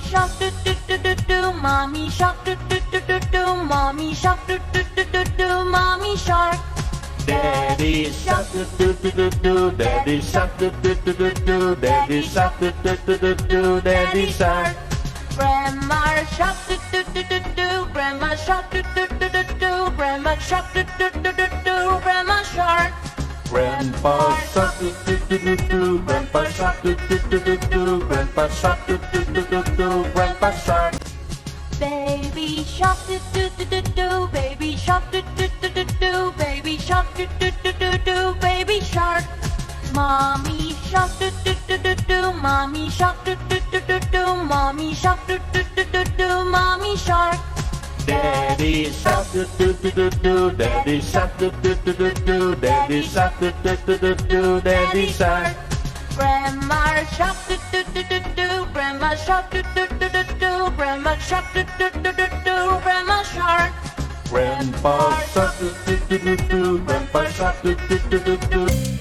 shark do do do do do, mommy shark do do do do do, mommy shark do do do do do, mommy shark. Daddy shark do do do do do, Daddy shark do do do do do, Daddy shark do do do do do, Daddy shark. Grandma shark do do do do do, Grandma shark do do do do do, Grandma shark do do do do do, Grandma shark. Grandpa shark do do do do do, Grandpa shark do do do do do, Grandpa shark do do do do do, Grandpa shark. Baby shark do do do do do, baby shark do do do do do, baby shark do do do do do, baby shark. Mommy shark do do do do do, mommy shark do do do do do, mommy shark do do do do do, mommy shark. Daddy shark do do do do do, Daddy shark do do do do do, Daddy shark do do do do do, Daddy shark. Grandma shark do do do do do, Grandma shark do do do do do, Grandma shark do do do do do, Grandma shark. Grandpa shark do do do do do, Grandpa shark do do do do do.